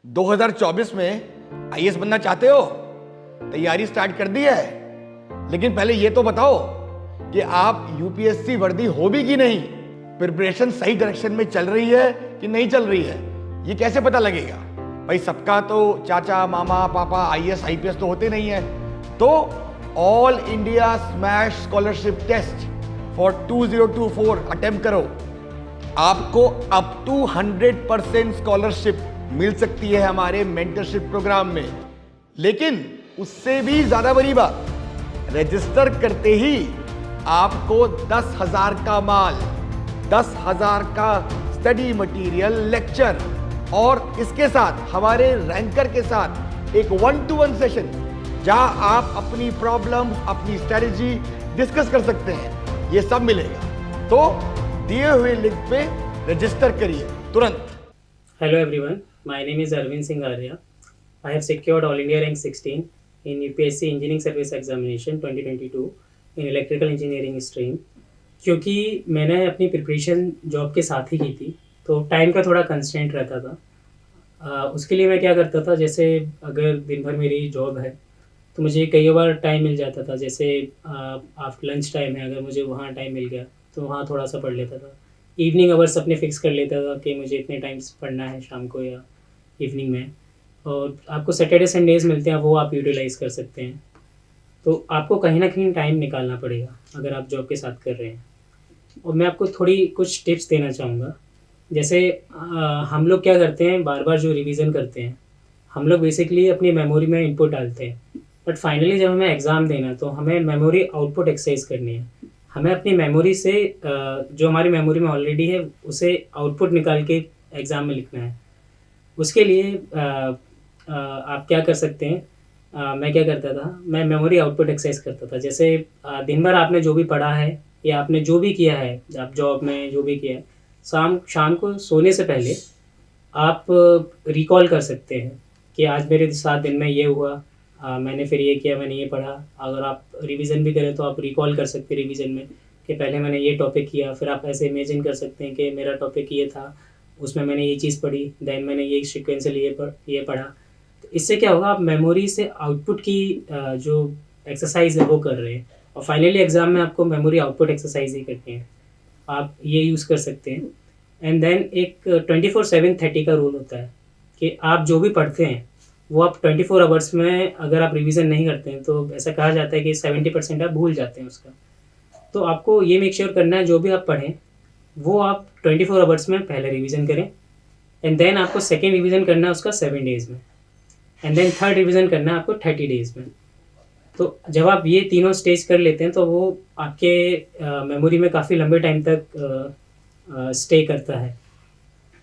2024 में आईएएस बनना चाहते हो? तैयारी स्टार्ट कर दी है? लेकिन पहले ये तो बताओ कि आप यूपीएससी वर्दी हो भी कि नहीं? प्रिपरेशन सही डायरेक्शन में चल रही है कि नहीं चल रही है? ये कैसे पता लगेगा? भाई सबका तो चाचा मामा पापा आईएएस आईपीएस तो होते नहीं है। तो all India smash scholarship test for 2024 attempt करो। आपको अप टू 100% स्कॉलरशिप मिल सकती है हमारे मेंटरशिप प्रोग्राम में। लेकिन उससे भी ज्यादा बड़ी बात, रजिस्टर करते ही आपको 10,000 का माल, 10,000 का स्टडी मटेरियल, लेक्चर और इसके साथ हमारे रैंकर के साथ एक 1-to-1 सेशन जहां आप अपनी प्रॉब्लम, अपनी स्ट्रेटजी डिस्कस कर सकते हैं, ये सब मिलेगा। तो दिए हुए लिंक पे रजिस्टर करिए तुरंत। Hello everyone, my name is Arvind Singh Arya. I have secured All India Rank 16 in UPSC Engineering Service Examination 2022 in Electrical Engineering stream. क्योंकि मैंने अपनी प्रिपरेशन जॉब के साथ ही की थी तो टाइम का थोड़ा कंस्ट्रेंट रहता था। उसके लिए मैं क्या करता था, जैसे अगर दिन भर मेरी जॉब है तो मुझे कई बार टाइम मिल जाता था, जैसे आफ्टर लंच टाइम है, अगर मुझे वहाँ टाइम मिल गया तो वहाँ थोड़ा सा पढ़ लेता था। इवनिंग आवर्स अपने फिक्स कर लेता था कि मुझे इतने टाइम्स पढ़ना है शाम को या इवनिंग में। और आपको सैटरडे संडेज़ मिलते हैं, वो आप यूटिलाइज़ कर सकते हैं। तो आपको कहीं ना कहीं टाइम निकालना पड़ेगा अगर आप जॉब के साथ कर रहे हैं। और मैं आपको थोड़ी कुछ टिप्स देना चाहूँगा। जैसे हम लोग क्या करते हैं, बार बार जो रिवीजन करते हैं, हम लोग बेसिकली अपनी मेमोरी में इनपुट डालते हैं, बट फाइनली जब हमें एग्ज़ाम देना तो हमें मेमोरी आउटपुट एक्सरसाइज करनी है। हमें अपनी मेमोरी से जो हमारी मेमोरी में ऑलरेडी है उसे आउटपुट निकाल के एग्ज़ाम में लिखना है। उसके लिए आप क्या कर सकते हैं, मैं क्या करता था, मैं मेमोरी आउटपुट एक्सरसाइज करता था। जैसे दिन भर आपने जो भी पढ़ा है या आपने जो भी किया है, आप जॉब में जो भी किया है, शाम को सोने से पहले आप रिकॉल कर सकते हैं कि आज मेरे साथ दिन में ये हुआ, मैंने फिर ये किया, मैंने ये पढ़ा। अगर आप रिवीजन भी करें तो आप रिकॉल कर सकते हैं रिवीजन में कि पहले मैंने ये टॉपिक किया, फिर आप ऐसे इमेजिन कर सकते हैं कि मेरा टॉपिक ये था, उसमें मैंने ये चीज़ पढ़ी, देन मैंने ये सिक्वेंशियल ये पढ़ा। तो इससे क्या होगा, आप मेमोरी से आउटपुट की जो एक्सरसाइज है वो कर रहे हैं, और फाइनली एग्ज़ाम में आपको मेमोरी आउटपुट एक्सरसाइज ही करनी है। आप ये यूज़ कर सकते हैं। एंड देन एक 24/7/30 का रूल होता है कि आप जो भी पढ़ते हैं वो आप 24 आवर्स में अगर आप रिवीजन नहीं करते हैं तो ऐसा कहा जाता है कि 70% आप भूल जाते हैं उसका। तो आपको ये मेक श्योर करना है जो भी आप पढ़ें वो आप 24 आवर्स में पहले रिवीजन करें, एंड देन आपको सेकेंड रिवीजन करना है उसका 7 डेज़ में, एंड देन थर्ड रिवीजन करना है आपको 30 डेज़ में। तो जब आप ये तीनों स्टेज कर लेते हैं तो वो आपके मेमोरी में काफ़ी लंबे टाइम तक स्टे करता है।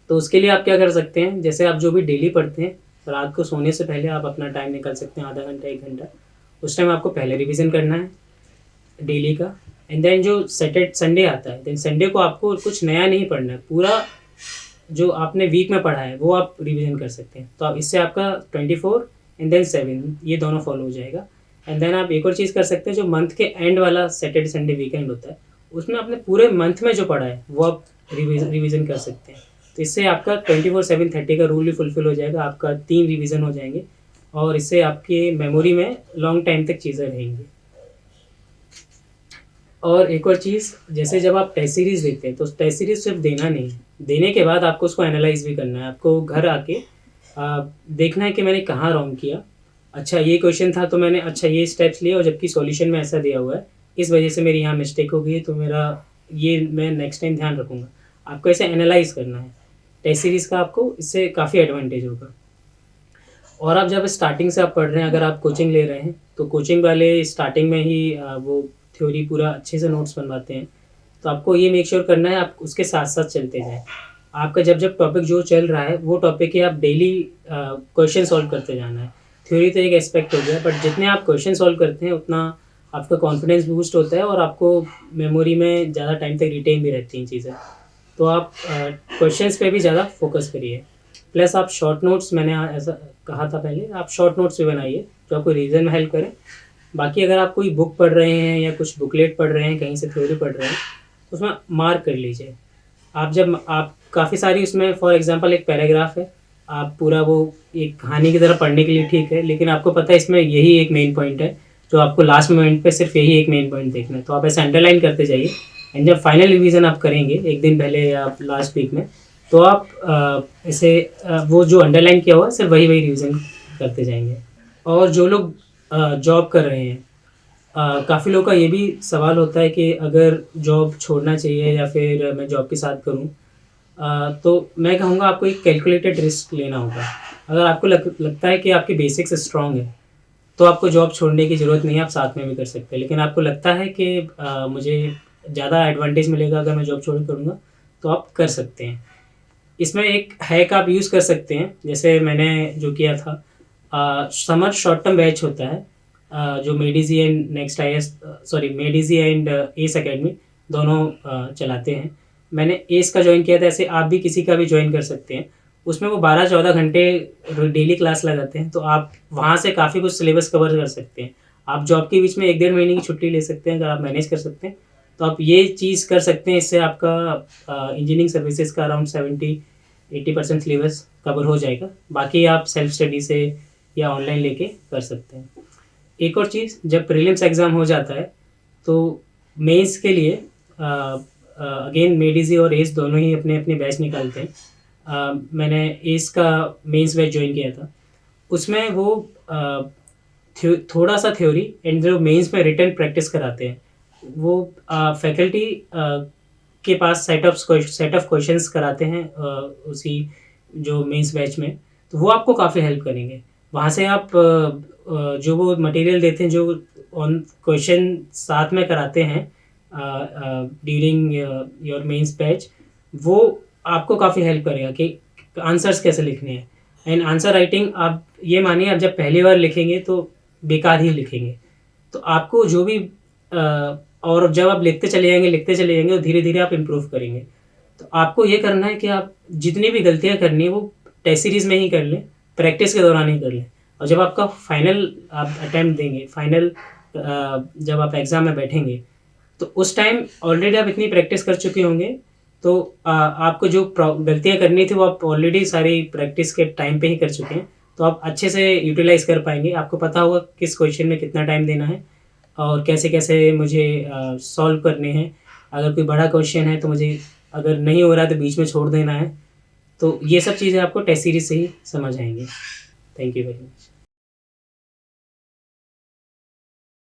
तो उसके लिए आप क्या कर सकते हैं, जैसे आप जो भी डेली पढ़ते हैं, रात को सोने से पहले आप अपना टाइम निकाल सकते हैं, आधा घंटा 1 घंटा। उस टाइम आपको पहले रिवीजन करना है डेली का, एंड देन जो सैटरडे संडे आता है, देन संडे को आपको कुछ नया नहीं पढ़ना है, पूरा जो आपने वीक में पढ़ा है वो आप रिवीजन कर सकते हैं। तो आप इससे आपका 24 एंड देन 7 ये दोनों फॉलो हो जाएगा। एंड देन आप एक और चीज़ कर सकते हैं, जो मंथ के एंड वाला सैटरडे संडे वीकेंड होता है उसमें आपने पूरे मंथ में जो पढ़ा है वो आप रिवीजन कर सकते हैं। तो इससे आपका 24/7/30 का रूल भी फुलफिल हो जाएगा, आपका 3 रिवीजन हो जाएंगे, और इससे आपके मेमोरी में लॉन्ग टाइम तक चीज़ें रहेंगी। और एक और चीज़, जैसे जब आप टेस्ट सीरीज़ देखते हैं तो टेस्ट सीरीज़ सिर्फ देना नहीं, देने के बाद आपको उसको एनालाइज भी करना है। आपको घर आके देखना है कि मैंने कहाँ रॉन्ग किया, अच्छा ये क्वेश्चन था तो मैंने अच्छा ये स्टेप्स लिए और जबकि सॉल्यूशन में ऐसा दिया हुआ है, इस वजह से मेरी यहाँ मिस्टेक हो गई है, तो मेरा ये मैं नेक्स्ट टाइम ध्यान रखूँगा। आपको ऐसे एनालाइज करना है। टेस्ट सीरीज़ का आपको इससे काफ़ी एडवांटेज होगा। और आप जब स्टार्टिंग से आप पढ़ रहे हैं, अगर आप कोचिंग ले रहे हैं तो कोचिंग वाले स्टार्टिंग में ही वो थ्योरी पूरा अच्छे से नोट्स बनवाते हैं। तो आपको ये मेक श्योर करना है आप उसके साथ साथ चलते जाएँ। आपका जब जब टॉपिक जो चल रहा है वो टॉपिक ही आप डेली क्वेश्चन सॉल्व करते जाना है। थ्योरी तो एक एस्पेक्ट हो गया, बट जितने आप क्वेश्चन सॉल्व करते हैं उतना आपका कॉन्फिडेंस बूस्ट होता है और आपको मेमोरी में ज़्यादा टाइम तक रिटेन भी रहती हैं चीज़ें। तो आप क्वेश्चंस पे भी ज़्यादा फोकस करिए। प्लस आप शॉर्ट नोट्स, मैंने ऐसा कहा था पहले, आप शॉर्ट नोट्स भी बनाइए जो आपको रिवीजन में हेल्प करें। बाकी अगर आप कोई बुक पढ़ रहे हैं या कुछ बुकलेट पढ़ रहे हैं, कहीं से थ्योरी पढ़ रहे हैं, तो उसमें मार्क कर लीजिए। आप जब आप काफ़ी सारी उसमें फॉर एग्जांपल एक पैराग्राफ है, आप पूरा वो एक कहानी की तरह पढ़ने के लिए ठीक है, लेकिन आपको पता है इसमें यही एक मेन पॉइंट है जो आपको लास्ट मोमेंट पे सिर्फ यही एक मेन पॉइंट देखना है। तो आप ऐसे अंडरलाइन करते जाइए, एंड जब फाइनल रिवीजन आप करेंगे एक दिन पहले या लास्ट वीक में, तो आप वो जो अंडरलाइन किया हुआ है सिर्फ वही वही रिवीजन करते जाएंगे। और जो लोग जॉब कर रहे हैं, काफ़ी लोगों का ये भी सवाल होता है कि अगर जॉब छोड़ना चाहिए या फिर मैं जॉब के साथ करूं, तो मैं कहूँगा आपको एक कैलकुलेटेड रिस्क लेना होगा। अगर आपको लगता है कि आपकी बेसिक्स स्ट्रॉन्ग है, तो आपको जॉब छोड़ने की ज़रूरत नहीं है, आप साथ में भी कर सकते हैं। लेकिन आपको लगता है कि मुझे ज़्यादा एडवांटेज मिलेगा अगर मैं जॉब छोड़ करूँगा, तो आप कर सकते हैं। इसमें एक हैक आप यूज़ कर सकते हैं, जैसे मैंने जो किया था, समर शॉर्ट टर्म बैच होता है, जो made easy and next I S sorry made easy and S academy दोनों चलाते हैं। मैंने एस का ज्वाइन किया था, ऐसे आप भी किसी का भी ज्वाइन कर सकते हैं। उसमें वो 12-14 घंटे डेली क्लास लगाते हैं, तो आप वहाँ से काफ़ी कुछ सिलेबस कवर कर सकते हैं। आप जॉब के बीच में 1-1.5 महीने की छुट्टी ले सकते हैं, अगर आप मैनेज कर सकते हैं तो आप ये चीज़ कर सकते हैं। इससे आपका इंजीनियरिंग सर्विसेज का अराउंड 70-80% सिलेबस कवर हो जाएगा। बाकी आप सेल्फ स्टडी से या ऑनलाइन लेके कर सकते हैं। एक और चीज़, जब प्रीलिम्स एग्ज़ाम हो जाता है तो मेंस के लिए अगेन मेडिजी और एस दोनों ही अपने अपने बैच निकालते हैं। मैंने एस का मेंस बैच ज्वाइन किया था। उसमें वो थोड़ा सा थ्योरी एंड जो मेंस में रिटन प्रैक्टिस कराते हैं, वो फैकल्टी के पास सेट ऑफ क्वेश्चंस कराते हैं उसी जो मेंस बैच में, तो वो आपको काफ़ी हेल्प करेंगे। वहाँ से आप जो वो मटेरियल देते हैं, जो ऑन क्वेश्चन साथ में कराते हैं ड्यूरिंग योर मेंस बैच, वो आपको काफ़ी हेल्प करेगा कि आंसर्स कैसे लिखने हैं। एंड आंसर राइटिंग, आप ये मानिए आप जब पहली बार लिखेंगे तो बेकार ही लिखेंगे, तो आपको जो भी और जब आप लिखते चले जाएंगे तो धीरे धीरे आप इम्प्रूव करेंगे। तो आपको ये करना है कि आप जितनी भी गलतियाँ करनी है वो टेस्ट सीरीज़ में ही कर लें, प्रैक्टिस के दौरान ही कर लें। और जब आपका फाइनल आप अटैम्प्ट देंगे, फाइनल जब आप एग्ज़ाम में बैठेंगे, तो उस टाइम ऑलरेडी आप इतनी प्रैक्टिस कर चुके होंगे, तो आपको जो गलतियाँ करनी थी वो आप ऑलरेडी सारी प्रैक्टिस के टाइम पे ही कर चुके हैं, तो आप अच्छे से यूटिलाइज़ कर पाएंगे। आपको पता होगा किस क्वेश्चन में कितना टाइम देना है और कैसे कैसे मुझे सॉल्व करने हैं। अगर कोई बड़ा क्वेश्चन है तो मुझे, अगर नहीं हो रहा है तो बीच में छोड़ देना है। तो ये सब चीज़ें आपको टेस्ट सीरीज से ही समझ आएंगी। Thank you very much.